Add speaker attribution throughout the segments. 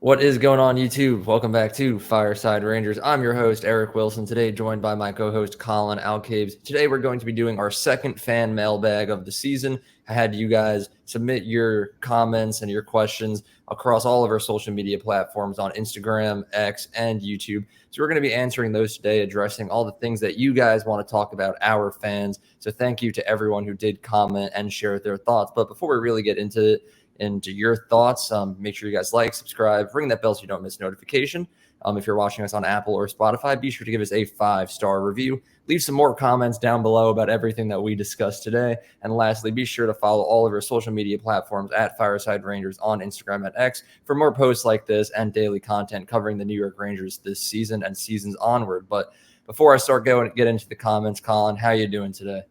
Speaker 1: What is going on, YouTube? Welcome back to Fireside Rangers. I'm your host, Eric Wilson, today joined by my co-host, Collin Alcaves. Today we're going to be doing our second fan mailbag of the season. I had you guys submit your comments and your questions across all of our social media platforms on Instagram, X, and YouTube. So we're going to be answering those today, addressing all the things that you guys want to talk about, our fans. So thank you to everyone who did comment and share their thoughts. But before we really get into it, your thoughts, make sure you guys like, subscribe, ring that bell so you don't miss notification. If you're watching us on Apple or Spotify, be sure to give us a 5-star review. Leave some more comments down below about everything that we discussed today. And lastly, be sure to follow all of our social media platforms at Fireside Rangers on Instagram and X for more posts like this and daily content covering the New York Rangers this season and seasons onward. But before I start get into the comments, Collin, how you doing today?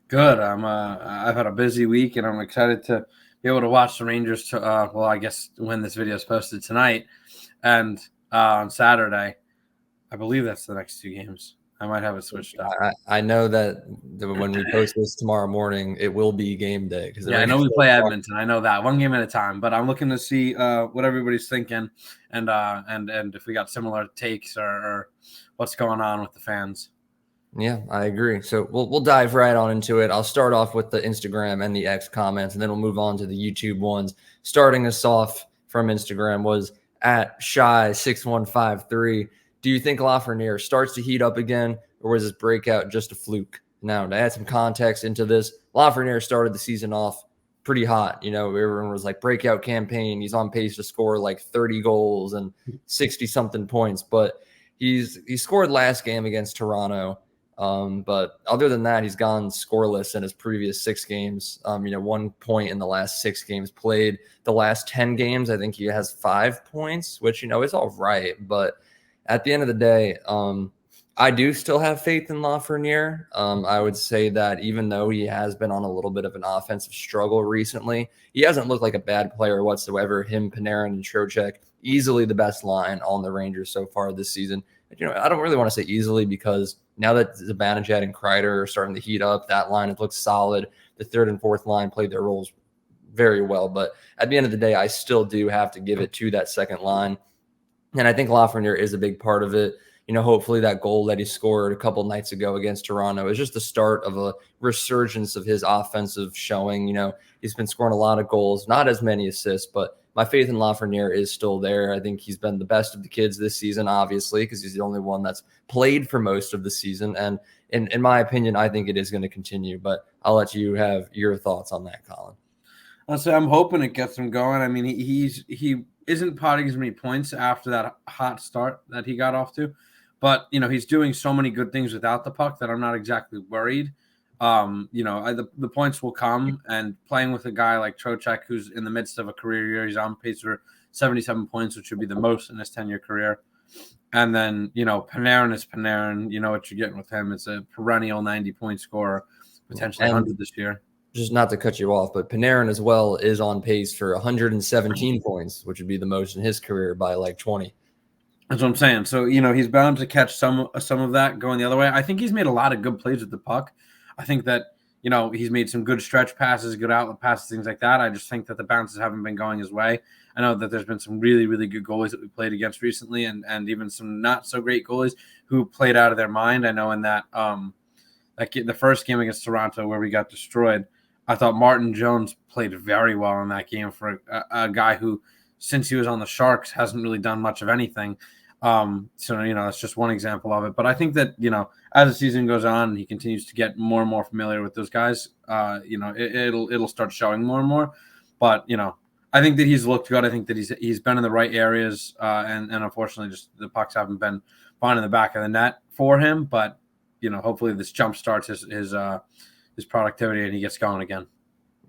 Speaker 2: Good. I've had a busy week, and I'm excited to be able to watch the Rangers I guess when this video is posted tonight and on Saturday. I believe that's the next two games. I might have it switched up.
Speaker 1: I know that when we post this tomorrow morning, it will be game day.
Speaker 2: I know we play Edmonton. I know that one game at a time, but I'm looking to see what everybody's thinking and if we got similar takes or what's going on with the fans.
Speaker 1: Yeah, I agree. So we'll dive right on into it. I'll start off with the Instagram and the X comments, and then we'll move on to the YouTube ones. Starting us off from Instagram was at Shy6153. Do you think Lafreniere starts to heat up again, or was this breakout just a fluke? Now, to add some context into this, Lafreniere started the season off pretty hot. You know, everyone was like, breakout campaign. He's on pace to score like 30 goals and 60-something points. But he scored last game against Toronto. But other than that, he's gone scoreless in his previous 6 games. 1 point in the last 6 games played. The last 10 games, I think he has 5 points, which, is all right. But at the end of the day, I do still have faith in Lafreniere. I would say that even though he has been on a little bit of an offensive struggle recently, he hasn't looked like a bad player whatsoever. Him, Panarin, and Trocheck, easily the best line on the Rangers so far this season. I don't really want to say easily because now that Zibanejad and Kreider are starting to heat up, that line has looked solid. The third and fourth line played their roles very well. But at the end of the day, I still do have to give it to that second line. And I think Lafreniere is a big part of it. Hopefully that goal that he scored a couple nights ago against Toronto is just the start of a resurgence of his offensive showing. He's been scoring a lot of goals, not as many assists, but my faith in Lafreniere is still there. I think he's been the best of the kids this season, obviously, because he's the only one that's played for most of the season. And in my opinion, I think it is going to continue. But I'll let you have your thoughts on that, Collin.
Speaker 2: So I'm hoping it gets him going. I mean, he isn't potting as many points after that hot start that he got off to. But, he's doing so many good things without the puck that I'm not exactly worried. The points will come, and playing with a guy like Trocheck, who's in the midst of a career year, he's on pace for 77 points, which would be the most in his 10-year career. And then, Panarin is Panarin. You know what you're getting with him. It's a perennial 90-point scorer, potentially 100 this year.
Speaker 1: Just not to cut you off, but Panarin as well is on pace for 117 points, which would be the most in his career by like 20.
Speaker 2: That's what I'm saying. So, he's bound to catch some of that going the other way. I think he's made a lot of good plays with the puck. I think that, he's made some good stretch passes, good outlet passes, things like that. I just think that the bounces haven't been going his way. I know that there's been some really, really good goalies that we played against recently and even some not so great goalies who played out of their mind. I know in that the first game against Toronto where we got destroyed, I thought Martin Jones played very well in that game for a guy who, since he was on the Sharks, hasn't really done much of anything. That's just one example of it. But I think that, as the season goes on and he continues to get more and more familiar with those guys, it'll start showing more and more. But, I think that he's looked good. I think that he's been in the right areas. And unfortunately, just the pucks haven't been finding the back of the net for him. But, hopefully this jump starts his productivity and he gets going again.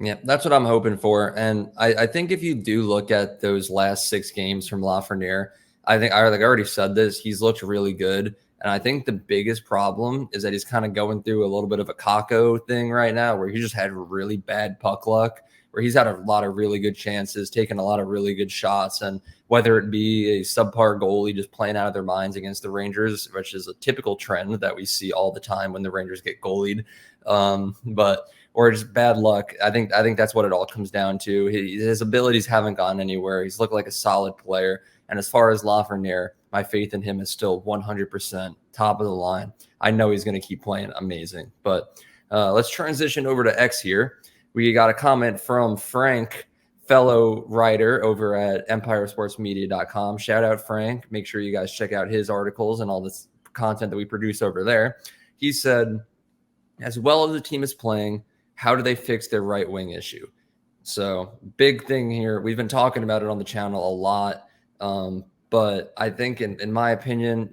Speaker 1: Yeah, that's what I'm hoping for. And I think if you do look at those last 6 games from Lafreniere, I think I already said this, he's looked really good. And I think the biggest problem is that he's kind of going through a little bit of a Kako thing right now where he just had really bad puck luck, where he's had a lot of really good chances, taken a lot of really good shots. And whether it be a subpar goalie just playing out of their minds against the Rangers, which is a typical trend that we see all the time when the Rangers get goalied, or just bad luck. I think that's what it all comes down to. His abilities haven't gone anywhere. He's looked like a solid player. And as far as Lafreniere, my faith in him is still 100% top of the line. I know he's going to keep playing amazing. But let's transition over to X here. We got a comment from Frank, fellow writer over at empiresportsmedia.com. Shout out Frank. Make sure you guys check out his articles and all this content that we produce over there. He said, as well as the team is playing, how do they fix their right wing issue? So big thing here. We've been talking about it on the channel a lot. But I think in my opinion,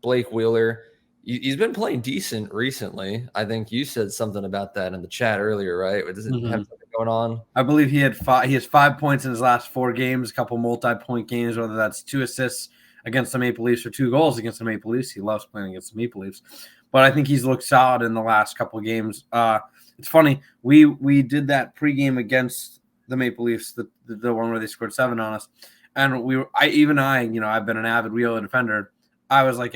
Speaker 1: Blake Wheeler, he's been playing decent recently. I think you said something about that in the chat earlier, right? Does it have something going on?
Speaker 2: I believe he has 5 points in his last 4 games, a couple multi-point games, whether that's 2 assists against the Maple Leafs or 2 goals against the Maple Leafs. He loves playing against the Maple Leafs. But I think he's looked solid in the last couple of games. It's funny. We did that pregame against the Maple Leafs, the one where they scored 7 on us. And I've been an avid Wheeler defender. I was like,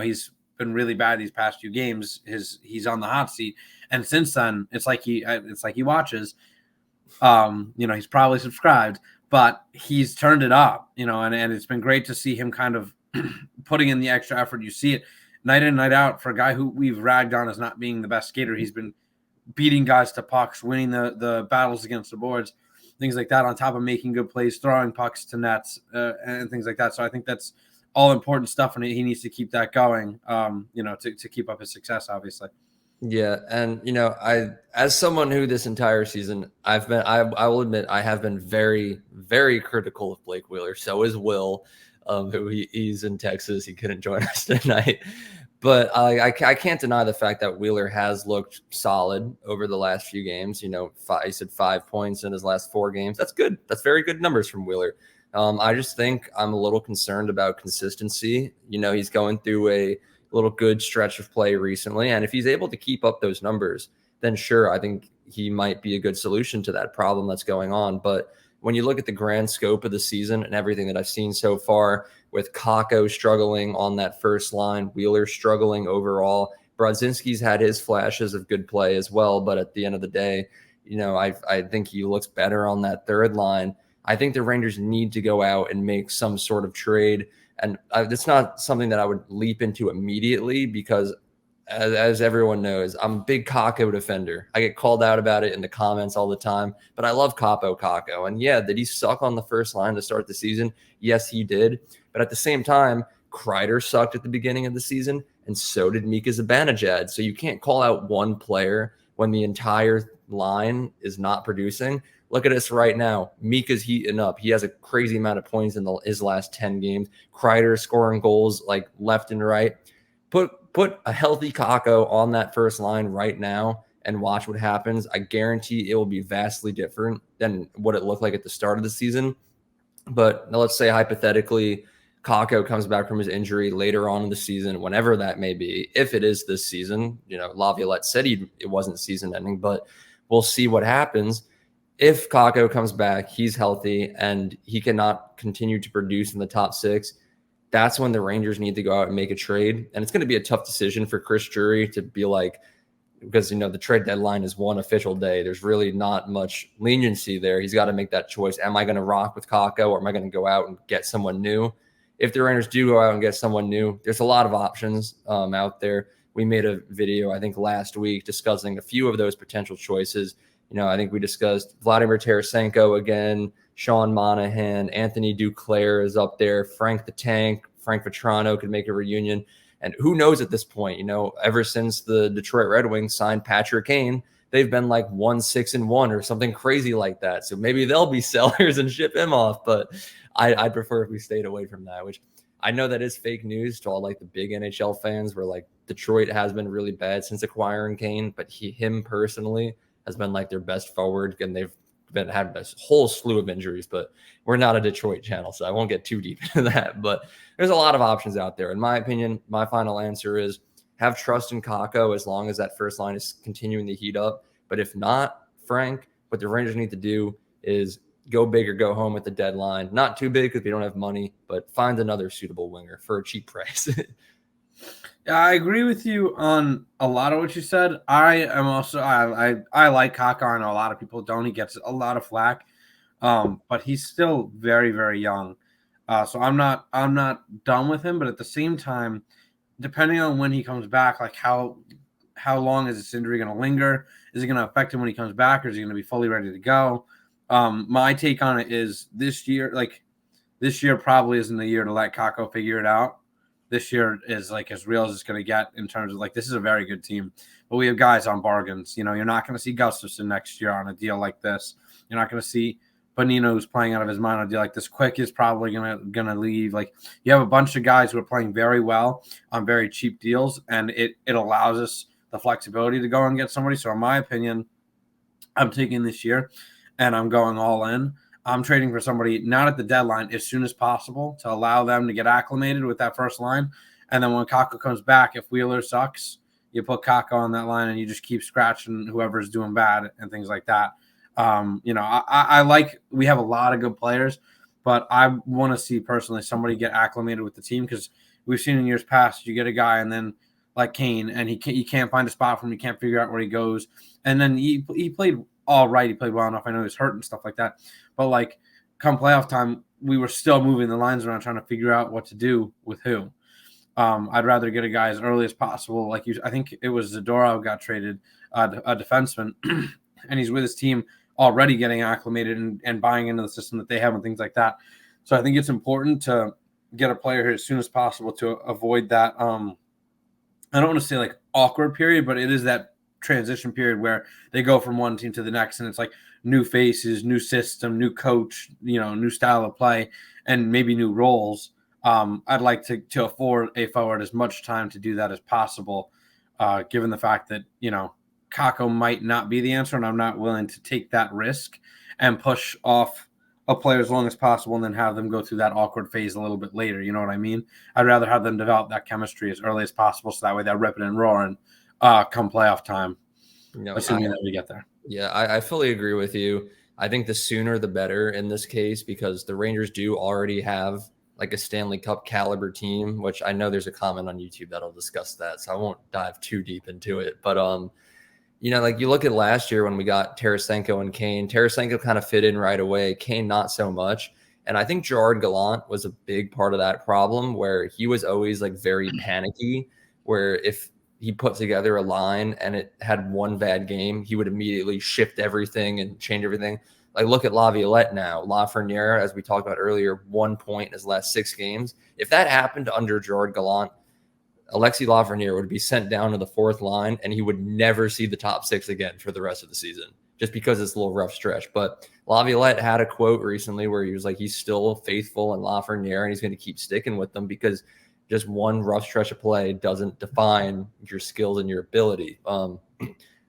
Speaker 2: he's been really bad these past few games. He's on the hot seat, and since then, it's like he watches. He's probably subscribed, but he's turned it up. And it's been great to see him kind of putting in the extra effort. You see it night in, night out for a guy who we've ragged on as not being the best skater. He's been beating guys to pucks, winning the battles against the boards, things like that, on top of making good plays, throwing pucks to nets, and things like that. So I think that's all important stuff, and he needs to keep that going, to keep up his success, obviously.
Speaker 1: Yeah, and I, as someone who this entire season, I will admit I have been very, very critical of Blake Wheeler. So is Will, who he's in Texas. He couldn't join us tonight, but I can't deny the fact that Wheeler has looked solid over the last few games. He said 5 points in his last 4 games. That's good. That's very good numbers from Wheeler. I just think I'm a little concerned about consistency. He's going through a little good stretch of play recently, and if he's able to keep up those numbers, then sure, I think he might be a good solution to that problem that's going on. But when you look at the grand scope of the season and everything that I've seen so far, with Kakko struggling on that first line, Wheeler struggling overall, Brodzinski's had his flashes of good play as well, but at the end of the day, I think he looks better on that third line. I think the Rangers need to go out and make some sort of trade. And it's not something that I would leap into immediately because, as everyone knows, I'm a big Kakko defender. I get called out about it in the comments all the time, but I love Kakko. And yeah, did he suck on the first line to start the season? Yes, he did. But at the same time, Kreider sucked at the beginning of the season, and so did Mika Zibanejad. So you can't call out one player when the entire line is not producing. Look at us right now. Mika's heating up. He has a crazy amount of points in his last 10 games. Kreider scoring goals like left and right. Put a healthy Kakko on that first line right now and watch what happens. I guarantee it will be vastly different than what it looked like at the start of the season. But let's say hypothetically, Kakko comes back from his injury later on in the season, whenever that may be. If it is this season, Laviolette said it wasn't season ending, but we'll see what happens. If Kakko comes back, he's healthy, and he cannot continue to produce in the top 6, that's when the Rangers need to go out and make a trade. And it's going to be a tough decision for Chris Drury to be like, because, the trade deadline is one official day. There's really not much leniency there. He's got to make that choice. Am I going to rock with Kakko, or am I going to go out and get someone new? If the Rangers do go out and get someone new, there's a lot of options out there. We made a video, I think, last week discussing a few of those potential choices. I think we discussed Vladimir Tarasenko again, Sean Monahan, Anthony Duclair is up there, Frank the Tank, Frank Vetrano could make a reunion. And who knows at this point, ever since the Detroit Red Wings signed Patrick Kane, they've been like 1-6-1 or something crazy like that. So maybe they'll be sellers and ship him off. But I'd prefer if we stayed away from that, which I know that is fake news to all like the big NHL fans, where like Detroit has been really bad since acquiring Kane, but him personally has been like their best forward, and they've had a whole slew of injuries. But we're not a Detroit channel, so I won't get too deep into that. But there's a lot of options out there. In my opinion, my final answer is have trust in Kakko as long as that first line is continuing to heat up. But if not, Frank, what the Rangers need to do is go big or go home at the deadline. Not too big because we don't have money, but find another suitable winger for a cheap price.
Speaker 2: Yeah, I agree with you on a lot of what you said. I am also I like Kakko. I know a lot of people don't. He gets a lot of flack, but he's still very, very young. So I'm not done with him, but at the same time, depending on when he comes back, like how long is this injury going to linger? Is it going to affect him when he comes back, or is he going to be fully ready to go? My take on it is this year probably isn't the year to let Kakko figure it out. This year is like as real as it's going to get in terms of like, this is a very good team, but we have guys on bargains. You know, you're not going to see Gustafsson next year on a deal like this. You're not going to see Bonino, who's playing out of his mind on a deal like this. Quick is probably gonna leave. Like, you have a bunch of guys who are playing very well on very cheap deals, and it allows us the flexibility to go and get somebody. So in my opinion, I'm taking this year and I'm going all in. I'm trading for somebody not at the deadline, as soon as possible, to allow them to get acclimated with that first line. And then when Kakko comes back, if Wheeler sucks, you put Kakko on that line and you just keep scratching whoever's doing bad and things like that. You know, I like, we have a lot of good players, but I want to see personally somebody get acclimated with the team, because we've seen in years past, you get a guy and then like Kane, and he can't find a spot for him. He can't figure out where he goes. And then he played all right. He played well enough. I know he was hurt and stuff like that. But like, come playoff time, we were still moving the lines around trying to figure out what to do with who. I'd rather get a guy as early as possible. I think it was Zadorov who got traded, a defenseman, and he's with his team already getting acclimated and buying into the system that they have and things like that. So I think it's important to get a player here as soon as possible to avoid that. I don't want to say like awkward period, but it is that transition period where they go from one team to the next, and it's like new faces, new system, new coach, you know, new style of play, and maybe new roles. I'd like to afford a forward as much time to do that as possible, given the fact that, you know, Kakko might not be the answer, and I'm not willing to take that risk and push off a player as long as possible and then have them go through that awkward phase a little bit later. You know what I mean? I'd rather have them develop that chemistry as early as possible, so that way they're ripping and roaring come playoff time, assuming that we get there.
Speaker 1: Yeah, I fully agree with you. I think the sooner the better in this case, because the Rangers do already have like a Stanley Cup caliber team, which I know there's a comment on YouTube that'll discuss that, so I won't dive too deep into it. But you know, like you look at last year when we got Tarasenko and Kane. Tarasenko kind of fit in right away. Kane not so much. And I think Gerard Gallant was a big part of that problem, where he was always like very panicky, where if he put together a line and it had one bad game, he would immediately shift everything and change everything. Like, look at Laviolette now. Lafreniere, as we talked about earlier, 1 point in his last 6 games. If that happened under Gerard Gallant, Alexis Lafreniere would be sent down to the 4th line, and he would never see the top 6 again for the rest of the season, just because it's a little rough stretch. But Laviolette had a quote recently where he was like, he's still faithful in Lafreniere, and he's going to keep sticking with them, because just one rough stretch of play doesn't define your skills and your ability.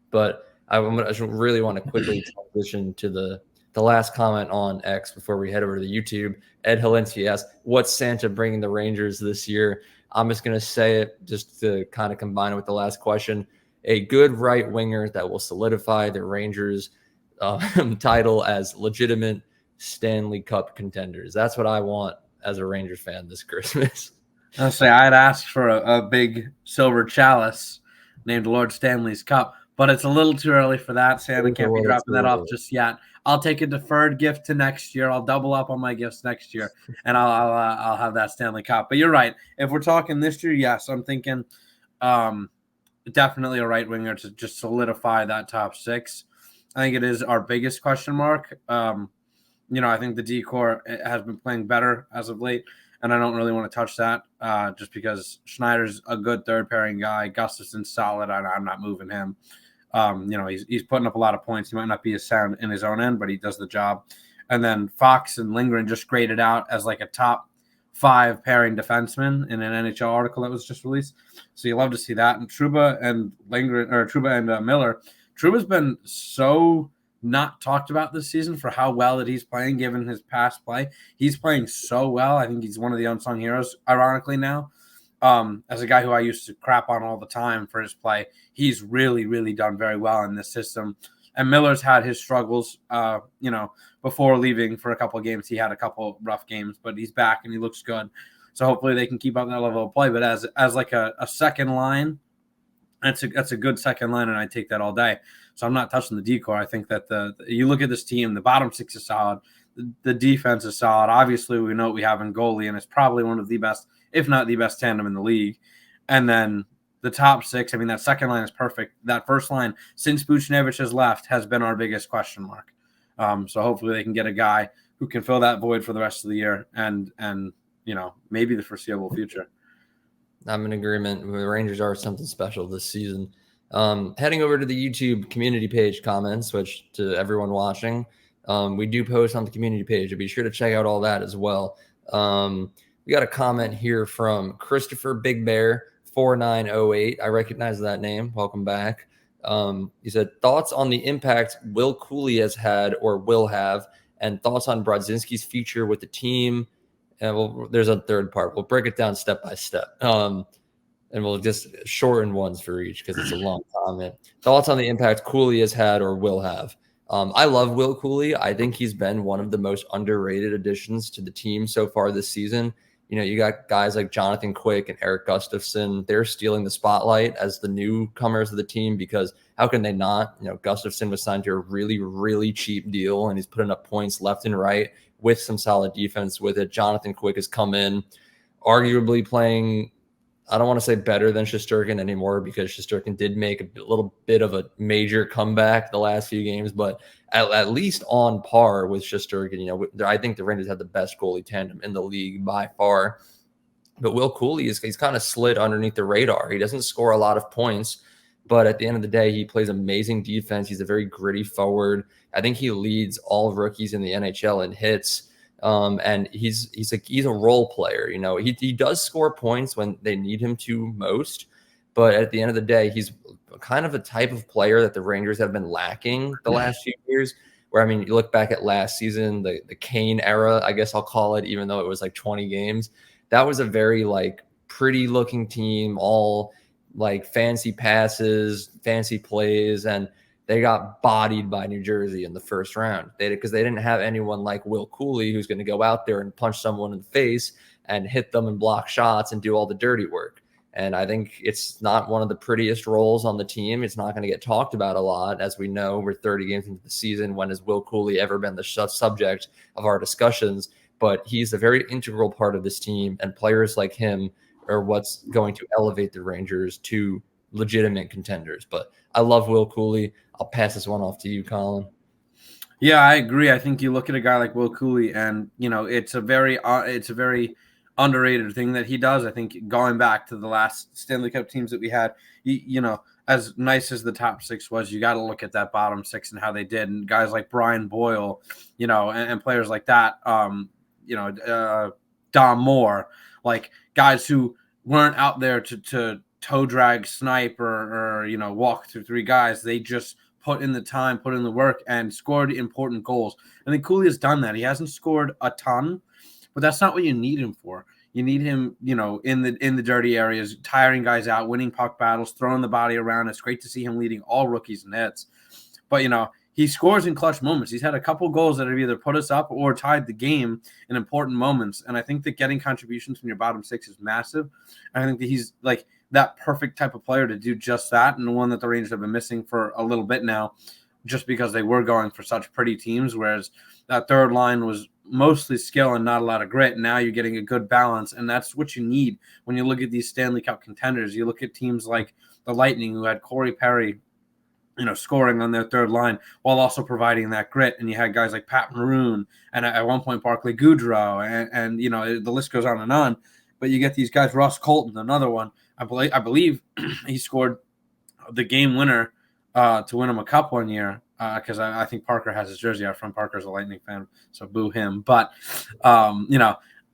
Speaker 1: But I really want to quickly transition to the last comment on X before we head over to the YouTube. Ed Helinsky asked, what's Santa bringing the Rangers this year? I'm just going to say it just to kind of combine it with the last question. A good right winger that will solidify the Rangers title as legitimate Stanley Cup contenders. That's what I want as a Rangers fan this Christmas.
Speaker 2: I'll say I'd ask for a big silver chalice named Lord Stanley's Cup, but it's a little too early for that. Santa can't be dropping that off just yet. I'll take a deferred gift to next year. I'll double up on my gifts next year, and I'll have that Stanley Cup. But you're right. If we're talking this year, yes, I'm thinking definitely a right winger to just solidify that top 6. I think it is our biggest question mark. You know, I think the D-core has been playing better as of late, and I don't really want to touch that just because Schneider's a good third pairing guy. Gustafsson's solid. I'm not moving him. You know, he's putting up a lot of points. He might not be as sound in his own end, but he does the job. And then Fox and Lindgren just graded out as like a top 5 pairing defenseman in an NHL article that was just released. So you love to see that. And Trouba and Miller. Trouba's been so not talked about this season for how well that he's playing, given his past play. He's playing so well. I think he's one of the unsung heroes, ironically, now. As a guy who I used to crap on all the time for his play, he's really, really done very well in this system. And Miller's had his struggles, you know, before leaving for a couple of games. He had a couple rough games, but he's back and he looks good. So hopefully they can keep up that level of play. But as like a second line, that's a good second line, and I take that all day. So I'm not touching the decor. I think that you look at this team, the bottom six is solid. The defense is solid. Obviously, we know what we have in goalie, and it's probably one of the best, if not the best tandem in the league. And then the top six, I mean, that second line is perfect. That first line, since Buchnevich has left, has been our biggest question mark. So hopefully they can get a guy who can fill that void for the rest of the year and maybe the foreseeable future.
Speaker 1: I'm in agreement. The Rangers are something special this season. Heading over to the YouTube community page comments, which to everyone watching, we do post on the community page. So be sure to check out all that as well. We got a comment here from Christopher Big Bear 4908. I recognize that name. Welcome back. He said, thoughts on the impact Will Koolie has had or will have, and thoughts on Brodzinski's future with the team. And there's a third part. We'll break it down step by step. And we'll just shorten ones for each because it's a long comment. Thoughts on the impact Koolie has had or will have. I love Will Koolie. I think he's been one of the most underrated additions to the team so far this season. You got guys like Jonathan Quick and Eric Gustafsson. They're stealing the spotlight as the newcomers of the team because how can they not? Gustafsson was signed to a really, really cheap deal, and he's putting up points left and right with some solid defense with it. Jonathan Quick has come in, arguably playing, I don't want to say better than Shesterkin anymore because Shesterkin did make a little bit of a major comeback the last few games, but at least on par with Shesterkin. I think the Rangers had the best goalie tandem in the league by far. But Will Koolie, he's kind of slid underneath the radar. He doesn't score a lot of points, but at the end of the day, he plays amazing defense. He's a very gritty forward. I think he leads all rookies in the NHL in hits. And he's a role player. He does score points when they need him to most, but at the end of the day, he's kind of a type of player that the Rangers have been lacking the last few years. Where, you look back at last season, the Kane era, I guess I'll call it, even though it was like 20 games. That was a very pretty looking team, all fancy passes, fancy plays, and they got bodied by New Jersey in the first round because they didn't have anyone like Will Koolie who's going to go out there and punch someone in the face and hit them and block shots and do all the dirty work. And I think it's not one of the prettiest roles on the team. It's not going to get talked about a lot. As we know, we're 30 games into the season. When has Will Koolie ever been the subject of our discussions? But he's a very integral part of this team, and players like him are what's going to elevate the Rangers to legitimate contenders. But I love Will Koolie. I'll pass this one off to you, Collin.
Speaker 2: Yeah, I agree. I think you look at a guy like Will Koolie, and it's a very underrated thing that he does. I think going back to the last Stanley Cup teams that we had, as nice as the top six was, you got to look at that bottom six and how they did, and guys like Brian Boyle, and players like that, Dom Moore, guys who weren't out there to toe drag, snipe, or walk through three guys. They just put in the time, put in the work, and scored important goals. I think Koolie has done that. He hasn't scored a ton, but that's not what you need him for. You need him, in the dirty areas, tiring guys out, winning puck battles, throwing the body around. It's great to see him leading all rookies in hits. But, he scores in clutch moments. He's had a couple goals that have either put us up or tied the game in important moments. And I think that getting contributions from your bottom six is massive. I think that he's that perfect type of player to do just that, and the one that the Rangers have been missing for a little bit now, just because they were going for such pretty teams, whereas that third line was mostly skill and not a lot of grit. Now you're getting a good balance, and that's what you need when you look at these Stanley Cup contenders. You look at teams like the Lightning, who had Corey Perry, scoring on their third line while also providing that grit, and you had guys like Pat Maroon and at one point Barclay Goodrow, and the list goes on and on. But you get these guys, Ross Colton, another one. I believe he scored the game winner to win him a cup one year, because I think Parker has his jersey out from. Parker's a Lightning fan, so boo him. But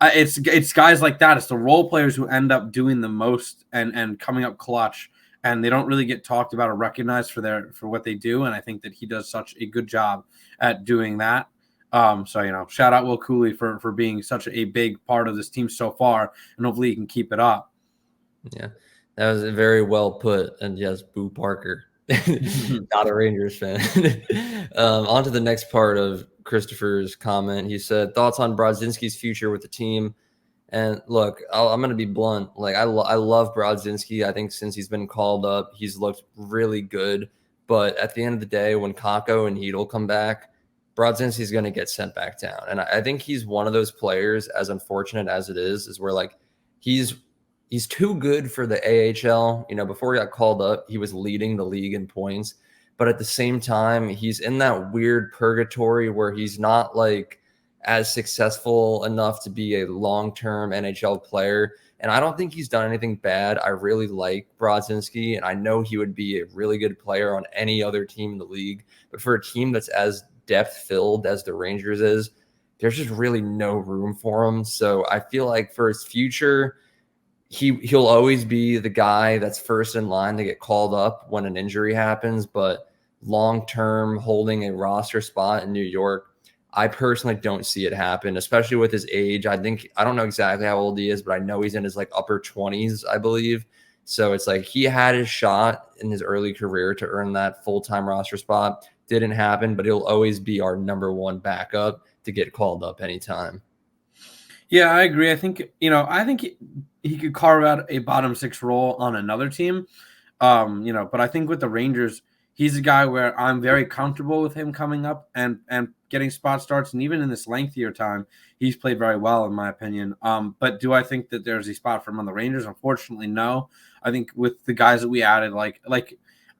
Speaker 2: it's guys like that. It's the role players who end up doing the most and coming up clutch, and they don't really get talked about or recognized for what they do. And I think that he does such a good job at doing that. So shout out Will Koolie for being such a big part of this team so far, and hopefully he can keep it up.
Speaker 1: Yeah, that was very well put. And yes, boo Parker. Not a Rangers fan. On to the next part of Christopher's comment. He said, thoughts on Brodzinski's future with the team. And look, I'm going to be blunt. I love Brodzinski. I think since he's been called up, he's looked really good. But at the end of the day, when Kako and Hedel come back, Brodzinski's going to get sent back down. And I think he's one of those players, as unfortunate as it is where like he's too good for the AHL. You know, before he got called up, he was leading the league in points. But at the same time, he's in that weird purgatory where he's not like as successful enough to be a long-term NHL player. And I don't think he's done anything bad. I really like Brodzinski, and I know he would be a really good player on any other team in the league. But for a team that's as depth-filled as the Rangers is, there's just really no room for him. So I feel like for his future, he'll always be the guy that's first in line to get called up when an injury happens. But long-term, holding a roster spot in New York, I personally don't see it happen, especially with his age. I don't know exactly how old he is, but I know he's in his like upper 20s, I believe. So it's like he had his shot in his early career to earn that full-time roster spot. Didn't happen, but he'll always be our number one backup to get called up anytime.
Speaker 2: Yeah, I agree. I think he could carve out a bottom six role on another team. But I think with the Rangers, he's a guy where I'm very comfortable with him coming up and getting spot starts. And even in this lengthier time, he's played very well, in my opinion. But do I think that there's a spot for him on the Rangers? Unfortunately, no. I think with the guys that we added, like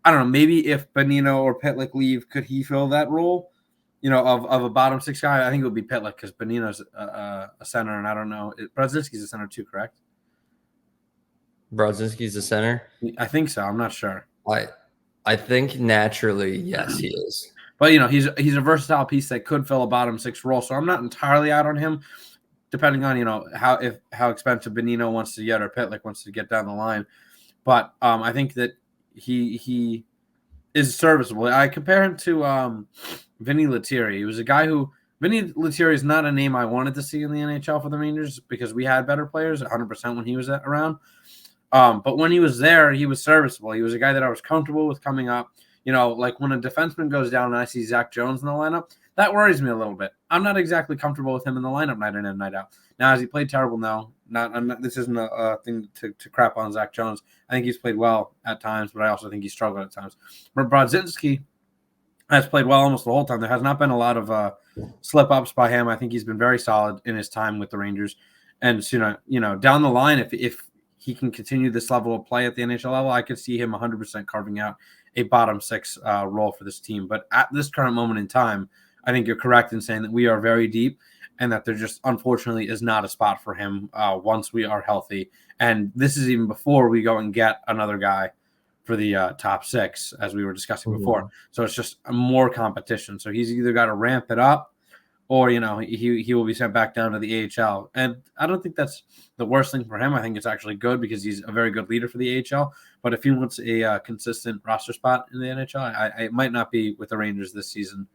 Speaker 2: I don't know, maybe if Bonino or Pitlick leave, could he fill that role? Of a bottom six guy, I think it would be Pitlick because Bonino's a center, and I don't know. Brodzinski's a center too, correct?
Speaker 1: Brodzinski's a center?
Speaker 2: I think so. I'm not sure.
Speaker 1: I think naturally, yes, he is.
Speaker 2: But he's a versatile piece that could fill a bottom six role. So I'm not entirely out on him, depending on how expensive Bonino wants to get or Pitlick wants to get down the line. But I think that he is serviceable. I compare him to Vinny Lettieri. He was a guy who Vinny Lettieri is not a name I wanted to see in the NHL for the Rangers because we had better players 100% when he was around. But when he was there, he was serviceable. He was a guy that I was comfortable with coming up. Like when a defenseman goes down and I see Zach Jones in the lineup, that worries me a little bit. I'm not exactly comfortable with him in the lineup night in and night out. Now, has he played terrible? No. This isn't a thing to crap on Zach Jones. I think he's played well at times, but I also think he struggled at times. But Brodzinski has played well almost the whole time. There has not been a lot of slip-ups by him. I think he's been very solid in his time with the Rangers. And, down the line, if he can continue this level of play at the NHL level, I could see him 100% carving out a bottom six role for this team. But at this current moment in time, I think you're correct in saying that we are very deep and that there just unfortunately is not a spot for him once we are healthy. And this is even before we go and get another guy for the top six, as we were discussing before. So it's just more competition. So he's either got to ramp it up or, he will be sent back down to the AHL. And I don't think that's the worst thing for him. I think it's actually good because he's a very good leader for the AHL. But if he wants a consistent roster spot in the NHL, it might not be with the Rangers this season.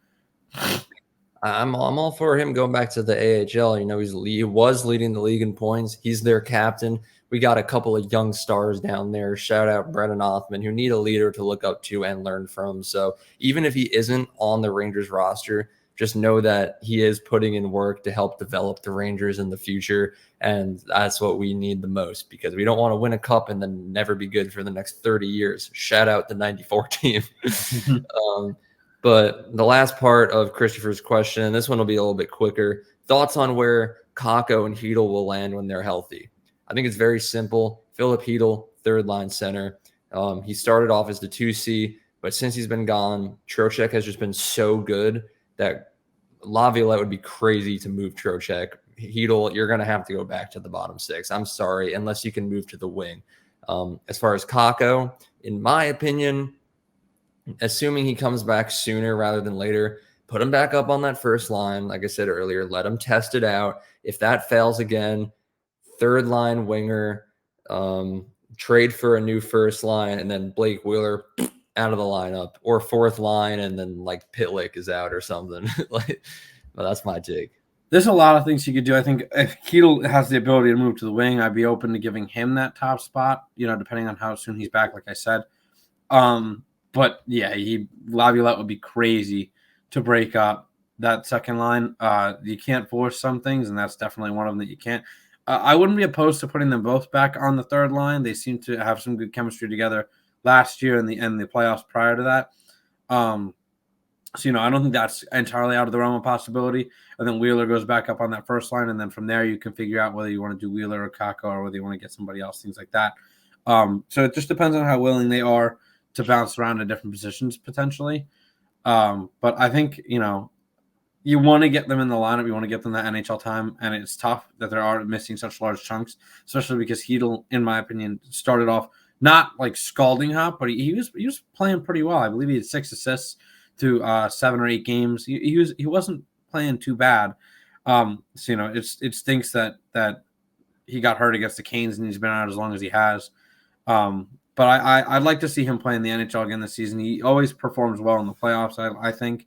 Speaker 1: I'm all for him going back to the AHL. He was leading the league in points. He's their captain. We got a couple of young stars down there. Shout out Brennan Othman, who need a leader to look up to and learn from. So even if he isn't on the Rangers roster, just know that he is putting in work to help develop the Rangers in the future. And that's what we need the most because we don't want to win a cup and then never be good for the next 30 years. Shout out the 94 team. But the last part of Christopher's question, and this one will be a little bit quicker, thoughts on where Kako and Hedel will land when they're healthy. I think it's very simple. Philip Hedel, third line center. He started off as the 2C, but since he's been gone, Trocheck has just been so good that Laviolette would be crazy to move Trocheck. Hedel, you're going to have to go back to the bottom six. I'm sorry, unless you can move to the wing. As far as Kako, in my opinion, assuming he comes back sooner rather than later, put him back up on that first line. Like I said earlier, let him test it out. If that fails again, third line winger, trade for a new first line, and then Blake Wheeler out of the lineup, or fourth line, and then like Pitlick is out or something. Well, that's my take.
Speaker 2: There's a lot of things you could do. I think if Hedel has the ability to move to the wing, I'd be open to giving him that top spot, depending on how soon he's back, like I said. But yeah, Laviolette would be crazy to break up that second line. You can't force some things, and that's definitely one of them that you can't. I wouldn't be opposed to putting them both back on the third line. They seem to have some good chemistry together last year and the playoffs prior to that. So, I don't think that's entirely out of the realm of possibility. And then Wheeler goes back up on that first line. And then from there, you can figure out whether you want to do Wheeler or Kako or whether you want to get somebody else, things like that. So it just depends on how willing they are to bounce around in different positions potentially. But I think, you want to get them in the lineup. You want to get them that NHL time. And it's tough that they are missing such large chunks, especially because Hedl, in my opinion, started off not like scalding hot, but he was playing pretty well. I believe he had 6 assists through 7 or 8 games. He wasn't playing too bad. So it stinks that he got hurt against the Canes and he's been out as long as he has. But I'd like to see him play in the NHL again this season. He always performs well in the playoffs. I think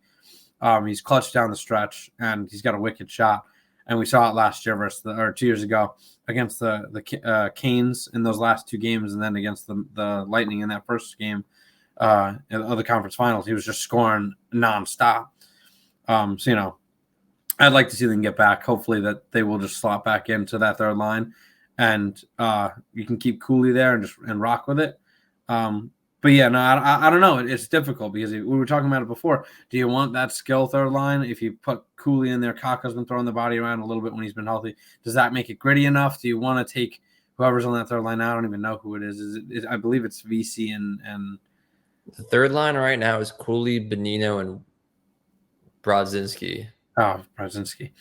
Speaker 2: he's clutched down the stretch and he's got a wicked shot. And we saw it last year or 2 years ago against the Canes in those last 2 games, and then against the Lightning in that first game of the conference finals. He was just scoring nonstop. So I'd like to see them get back. Hopefully that they will just slot back into that third line, and you can keep Koolie there and rock with it. But yeah, no, I don't know. It's difficult because we were talking about it before. Do you want that skill third line? If you put Koolie in there, Kaka's been throwing the body around a little bit when he's been healthy. Does that make it gritty enough? Do you want to take whoever's on that third line now? I don't even know who it is. I believe it's VC and
Speaker 1: the third line right now is Koolie, Bonino, and Brodzinski.
Speaker 2: Oh, Brodzinski.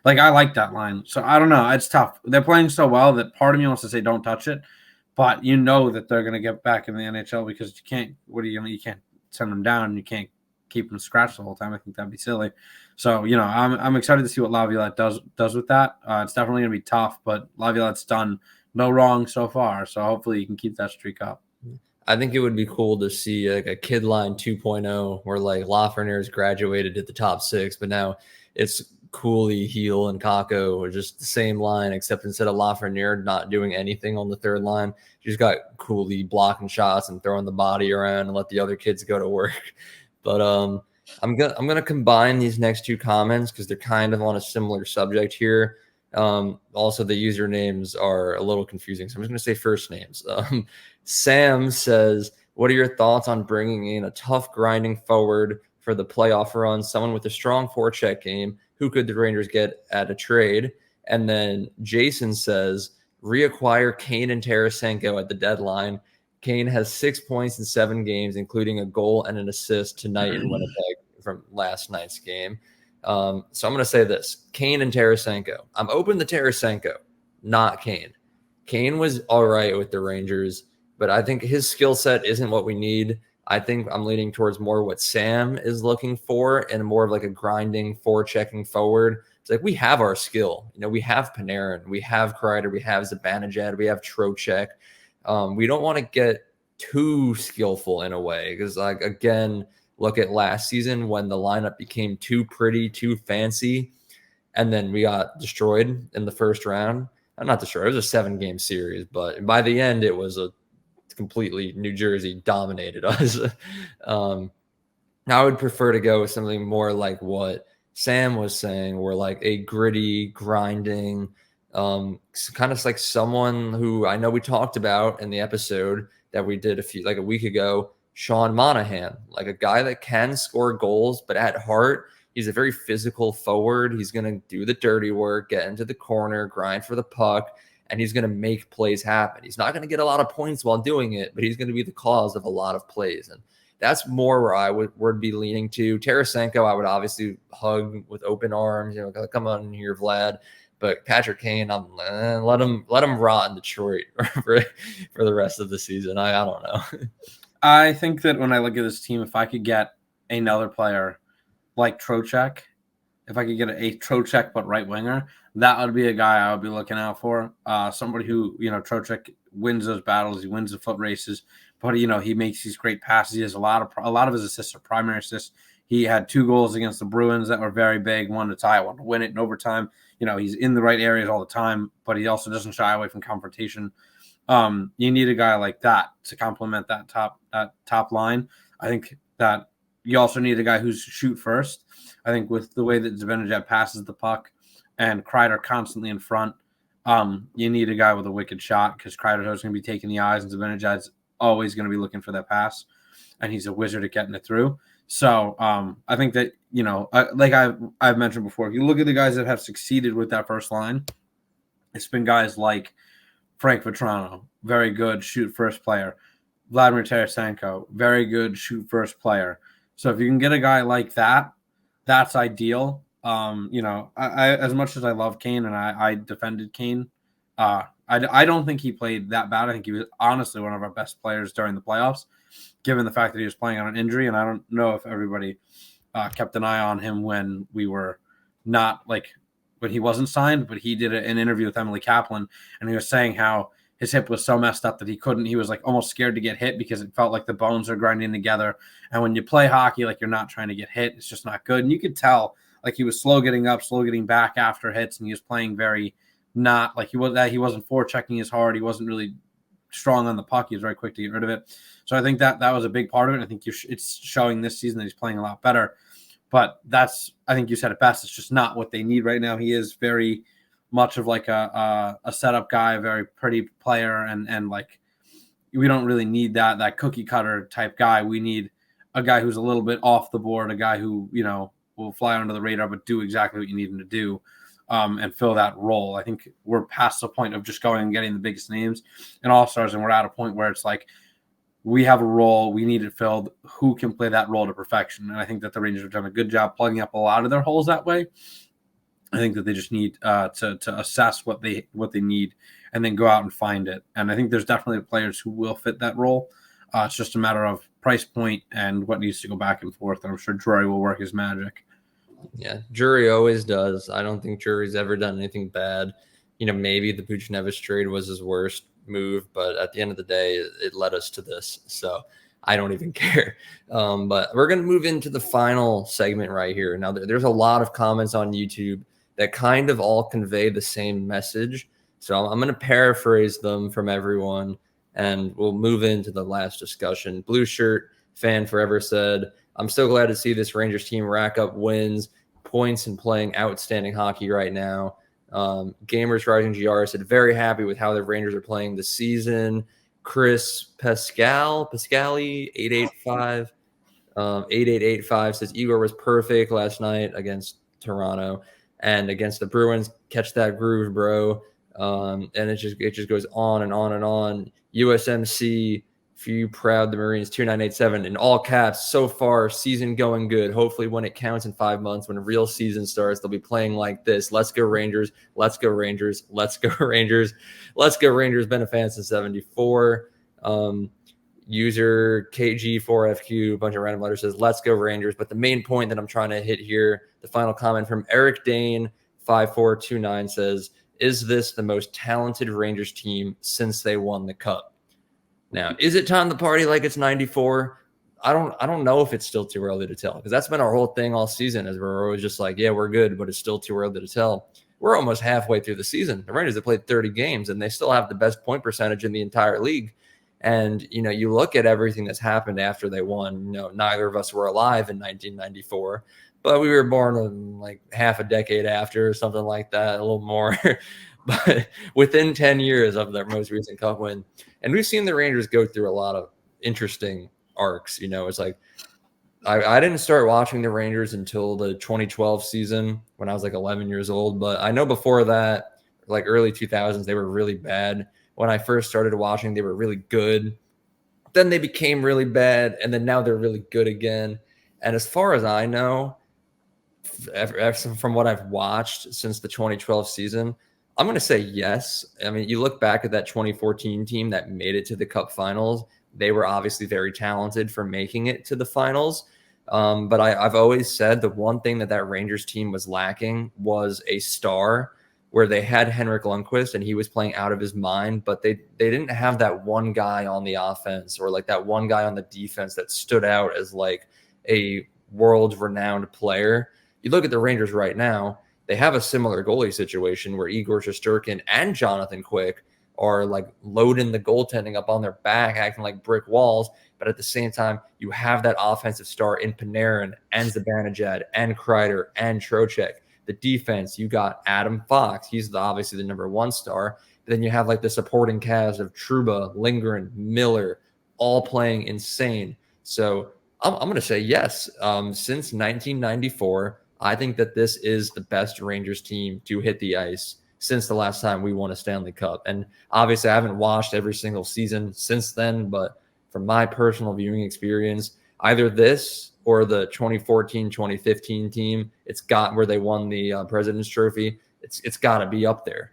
Speaker 2: Like, I like that line. So I don't know. It's tough. They're playing so well that part of me wants to say don't touch it. But that they're going to get back in the NHL because you can't. You can't send them down. You can't keep them scratched the whole time. I think that'd be silly. So I'm excited to see what Laviolette does with that. It's definitely going to be tough, but Laviolette's done no wrong so far. So hopefully you can keep that streak up.
Speaker 1: I think it would be cool to see like a kid line 2.0 where like Lafreniere's graduated at the top 6, but now it's Koolie, Hedl, and Kako are just the same line, except instead of Lafreniere not doing anything on the third line, you just got Koolie blocking shots and throwing the body around and let the other kids go to work. But I'm gonna combine these next 2 comments because they're kind of on a similar subject here. Also, the usernames are a little confusing, so I'm just gonna say first names. Sam says, "What are your thoughts on bringing in a tough, grinding forward for the playoff run? Someone with a strong forecheck game. Who could the Rangers get at a trade?" And then Jason says, reacquire Kane and Tarasenko at the deadline. Kane has 6 points in 7 games, including a goal and an assist tonight in Winnipeg from last night's game. So I'm going to say this. Kane and Tarasenko. I'm open to Tarasenko, not Kane. Kane was all right with the Rangers, but I think his skill set isn't what we need. I think I'm leaning towards more what Sam is looking for and more of like a grinding, forechecking forward. It's like we have our skill. We have Panarin, we have Kreider, we have Zibanejad, we have Trocheck. We don't want to get too skillful in a way because, like, again, look at last season when the lineup became too pretty, too fancy, and then we got destroyed in the first round. Not destroyed. It was a 7-game series, but by the end, it was a completely New Jersey dominated us. I would prefer to go with something more like what Sam was saying, where like a gritty, grinding, kind of like someone who I know we talked about in the episode that we did a week ago, Sean Monahan, like a guy that can score goals, but at heart, he's a very physical forward. He's going to do the dirty work, get into the corner, grind for the puck, and he's going to make plays happen. He's not going to get a lot of points while doing it, but he's going to be the cause of a lot of plays. And that's more where I would be leaning to. Tarasenko, I would obviously hug with open arms. Come on here, Vlad. But Patrick Kane, let him rot in Detroit for the rest of the season. I don't know.
Speaker 2: I think that when I look at this team, if I could get another player like Trocheck, if I could get a Trocheck but right winger, that would be a guy I would be looking out for. Somebody who, Trocheck wins those battles, he wins the foot races, but he makes these great passes. He has a lot of his assists are primary assists. He had 2 goals against the Bruins that were very big, one to tie, one to win it in overtime. He's in the right areas all the time, but he also doesn't shy away from confrontation. You need a guy like that to complement that top line. I think that you also need a guy who's shoot first. I think with the way that Zibanejad passes the puck and Kreider constantly in front, you need a guy with a wicked shot because Kreider's always going to be taking the eyes and Zibanejad's always going to be looking for that pass, and he's a wizard at getting it through. So I think that, like I've mentioned before, if you look at the guys that have succeeded with that first line, it's been guys like Frank Vetrano, very good shoot first player. Vladimir Tarasenko, very good shoot first player. So if you can get a guy like that, that's ideal. I as much as I love Kane and I defended Kane, I don't think he played that bad. I think he was honestly one of our best players during the playoffs, given the fact that he was playing on an injury. And I don't know if everybody kept an eye on him when we were not when he wasn't signed, but he did an interview with Emily Kaplan, and he was saying how his hip was so messed up that he was almost scared to get hit because it felt like the bones are grinding together. And when you play hockey, you're not trying to get hit, it's just not good. And you could tell he was slow getting up, slow getting back after hits, and he was playing very not he wasn't forechecking as hard. He wasn't really strong on the puck. He was very quick to get rid of it. So I think that was a big part of it. I think it's showing this season that he's playing a lot better. But I think you said it best. It's just not what they need right now. He is very much of a setup guy, a very pretty player, and we don't really need that cookie cutter type guy. We need a guy who's a little bit off the board, a guy who will fly under the radar but do exactly what you need him to do, and fill that role. I think we're past the point of just going and getting the biggest names and all-stars, and we're at a point where it's we have a role, we need it filled. Who can play that role to perfection? And I think that the Rangers have done a good job plugging up a lot of their holes that way. I think that they just need to assess what they need and then go out and find it. And I think there's definitely players who will fit that role. It's just a matter of price point and what needs to go back and forth. And I'm sure Drury will work his magic.
Speaker 1: Yeah, Drury always does. I don't think Drury's ever done anything bad. Maybe the Buchnevich trade was his worst move, but at the end of the day, it led us to this. So I don't even care. But we're going to move into the final segment right here. Now, there's a lot of comments on YouTube that kind of all convey the same message. So I'm going to paraphrase them from everyone, and we'll move into the last discussion. Blue Shirt Fan Forever said, I'm so glad to see this Rangers team rack up wins, points, and playing outstanding hockey right now. Gamers Rising GR said, very happy with how the Rangers are playing this season. Chris Pascali 8885 says Igor was perfect last night against Toronto and against the Bruins. Catch that groove, bro. And it just goes on and on and on. USMC, few proud the Marines 2987 in all caps. So far, season going good. Hopefully, when it counts in 5 months, when a real season starts, they'll be playing like this. Let's go Rangers. Let's go Rangers. Let's go Rangers. Let's go Rangers. Been a fan since 74. User KG4FQ, a bunch of random letters says, let's go Rangers. But the main point that I'm trying to hit here, the final comment from Eric Dane 5429 says, is this the most talented Rangers team since they won the Cup? Now, is it time to party like it's 94? I don't know if it's still too early to tell, because that's been our whole thing all season, is we're always just yeah, we're good, but it's still too early to tell. We're almost halfway through the season. The Rangers have played 30 games, and they still have the best point percentage in the entire league. And, you look at everything that's happened after they won. Neither of us were alive in 1994, but we were born half a decade after, or something like that, a little more. But within 10 years of their most recent Cup win. And we've seen the Rangers go through a lot of interesting arcs. It's I didn't start watching the Rangers until the 2012 season when I was 11 years old. But I know before that, early 2000s, they were really bad. When I first started watching, they were really good. Then they became really bad, and then now they're really good again. And as far as I know, from what I've watched since the 2012 season, I'm going to say yes. I mean, you look back at that 2014 team that made it to the Cup finals. They were obviously very talented for making it to the finals. But I've always said the one thing that Rangers team was lacking was a star, where they had Henrik Lundqvist and he was playing out of his mind, but they didn't have that one guy on the offense or that one guy on the defense that stood out as a world-renowned player. You look at the Rangers right now, they have a similar goalie situation where Igor Shesterkin and Jonathan Quick are loading the goaltending up on their back, acting like brick walls. But at the same time, you have that offensive star in Panarin and Zibanejad and Kreider and Trocheck. The defense, you got Adam Fox. He's obviously the number one star. But then you have the supporting cast of Trouba, Lindgren, Miller, all playing insane. So I'm going to say yes. Since 1994, I think that this is the best Rangers team to hit the ice since the last time we won a Stanley Cup. And obviously, I haven't watched every single season since then, but from my personal viewing experience, either this or the 2014-2015 team, it's got where they won the President's Trophy. It's got to be up there.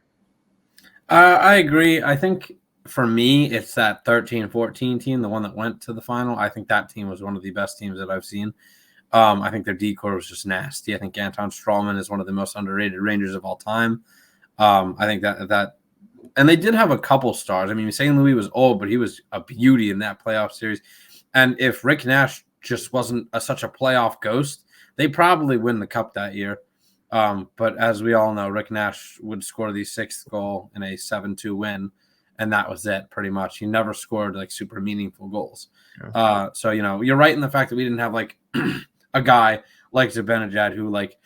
Speaker 2: I agree. I think for me, it's that 13-14 team, the one that went to the final. I think that team was one of the best teams that I've seen. I think their decor was just nasty. I think Anton Strawman is one of the most underrated Rangers of all time. I think that, and they did have a couple stars. I mean, St. Louis was old, but he was a beauty in that playoff series. And if Rick Nash just wasn't such a playoff ghost, they probably win the cup that year. But as we all know, Rick Nash would score the 6th goal in a 7-2 win, and that was it pretty much. He never scored like super meaningful goals. Yeah. So, you're right in the fact that we didn't have like a guy like Zibanejad who like,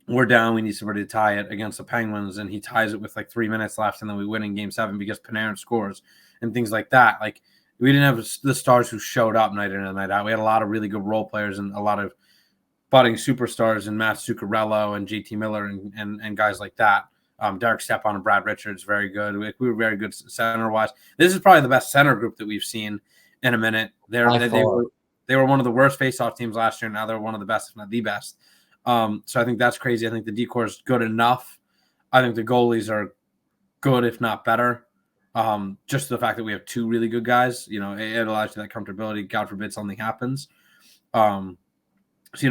Speaker 2: we're down, we need somebody to tie it against the Penguins, and he ties it with like 3 minutes left, and then we win in Game 7 because Panarin scores and things like that. Like, we didn't have the stars who showed up night in and night out. We had a lot of really good role players and a lot of budding superstars in Matt Zuccarello and JT Miller and guys like that. Derek Stepan and Brad Richards, very good. We were very good center-wise. This is probably the best center group that we've seen in a minute. They were one of the worst face-off teams last year. Now they're one of the best, if not the best. So I think that's crazy. I think the decor is good enough. I think the goalies are good, if not better. Just the fact that we have 2 really good guys, it allows you that comfortability. God forbid something happens. So,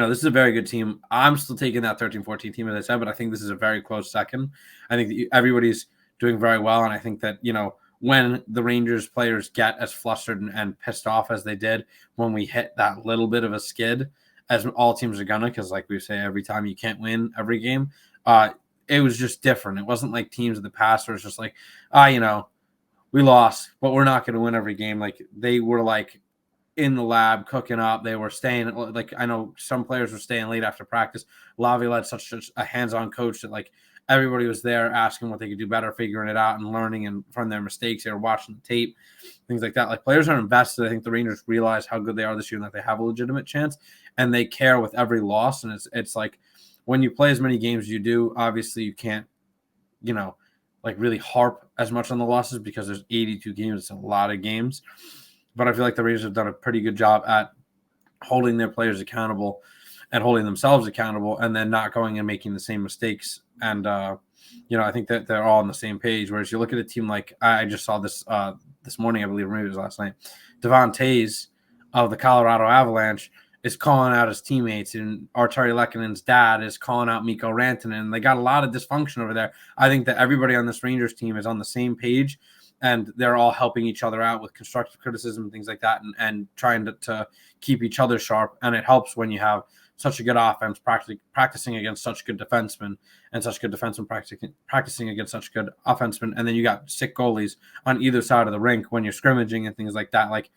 Speaker 2: this is a very good team. I'm still taking that 13-14 team, as I said, but I think this is a very close second. I think that everybody's doing very well, and I think that, when the Rangers players get as flustered and pissed off as they did when we hit that little bit of a skid, as all teams are gonna, because like we say, every time you can't win every game, it was just different. It wasn't like teams of the past where it's just like, we lost, but we're not going to win every game. Like, they were like in the lab cooking up. They were staying, like, I know some players were staying late after practice. Laviolette, such a hands-on coach that like everybody was there asking what they could do better, figuring it out and learning and from their mistakes. They were watching the tape, things like that. Like, players are invested. I think the Rangers realize how good they are this year and that they have a legitimate chance, and they care with every loss. And it's like, when you play as many games as you do, obviously you can't, like really harp as much on the losses because there's 82 games. It's a lot of games. But I feel like the Rangers have done a pretty good job at holding their players accountable and holding themselves accountable, and then not going and making the same mistakes. And, I think that they're all on the same page. Whereas you look at a team like, I just saw this this morning, I believe, or maybe it was last night, Devon Toews of the Colorado Avalanche is calling out his teammates, and Arturi Lekkonen's dad is calling out Mikko Rantanen, and they got a lot of dysfunction over there. I think that everybody on this Rangers team is on the same page, and they're all helping each other out with constructive criticism and things like that, and trying to keep each other sharp. And it helps when you have such a good offense practicing against such good defensemen, and such good defensemen practicing against such good offensemen, and then you got sick goalies on either side of the rink when you're scrimmaging and things like that. Like,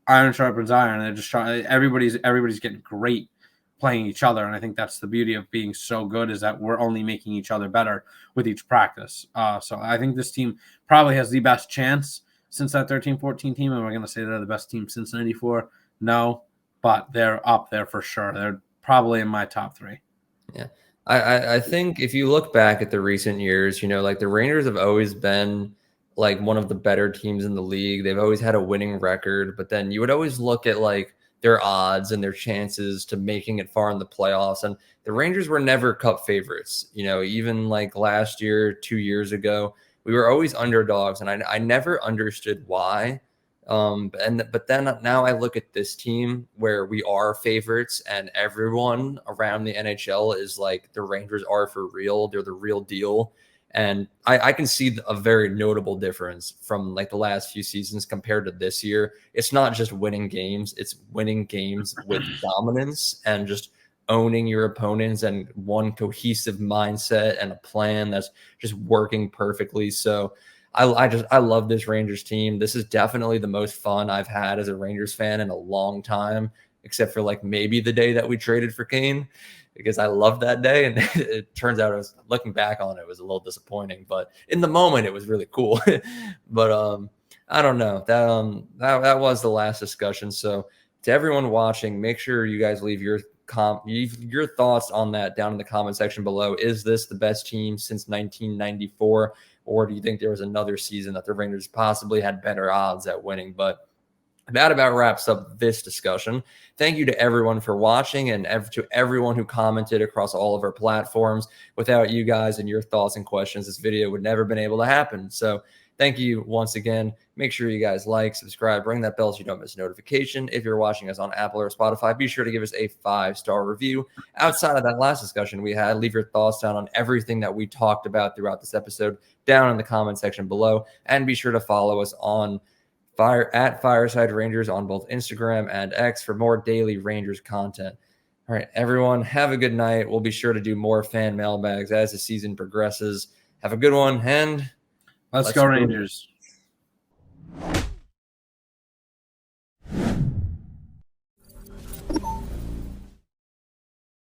Speaker 2: iron sharpens iron. They're just trying. Everybody's getting great playing each other, and I think that's the beauty of being so good, is that we're only making each other better with each practice. So I think this team probably has the best chance since that 13-14 team. And we're going to say they're the best team since '94? No, but they're up there for sure. They're probably in my top 3.
Speaker 1: Yeah, I think if you look back at the recent years, like the Rangers have always been like one of the better teams in the league. They've always had a winning record, but then you would always look at like their odds and their chances to making it far in the playoffs. And the Rangers were never cup favorites. Even like last year, 2 years ago, we were always underdogs, and I never understood why. But then now I look at this team where we are favorites, and everyone around the NHL is like, the Rangers are for real. They're the real deal. And I can see a very notable difference from like the last few seasons compared to this year. It's not just winning games, it's winning games with dominance and just owning your opponents, and one cohesive mindset and a plan that's just working perfectly. So I love this Rangers team. This is definitely the most fun I've had as a Rangers fan in a long time, except for like maybe the day that we traded for Kane, because I loved that day. And it turns out, looking back on it, it was a little disappointing, but in the moment it was really cool. But I don't know, that was the last discussion. So to everyone watching, make sure you guys leave your thoughts on that down in the comment section below. Is this the best team since 1994, or do you think there was another season that the Rangers possibly had better odds at winning? But that about wraps up this discussion. Thank you to everyone for watching and to everyone who commented across all of our platforms. Without you guys and your thoughts and questions, this video would never been able to happen. So thank you once again. Make sure you guys like, subscribe, ring that bell so you don't miss a notification. If you're watching us on Apple or Spotify, be sure to give us a 5-star review. Outside of that last discussion we had, leave your thoughts down on everything that we talked about throughout this episode down in the comment section below. And be sure to follow us on at Fireside Rangers on both Instagram and X for more daily Rangers content. All right, everyone, have a good night. We'll be sure to do more fan mailbags as the season progresses. Have a good one, and
Speaker 2: let's go Rangers.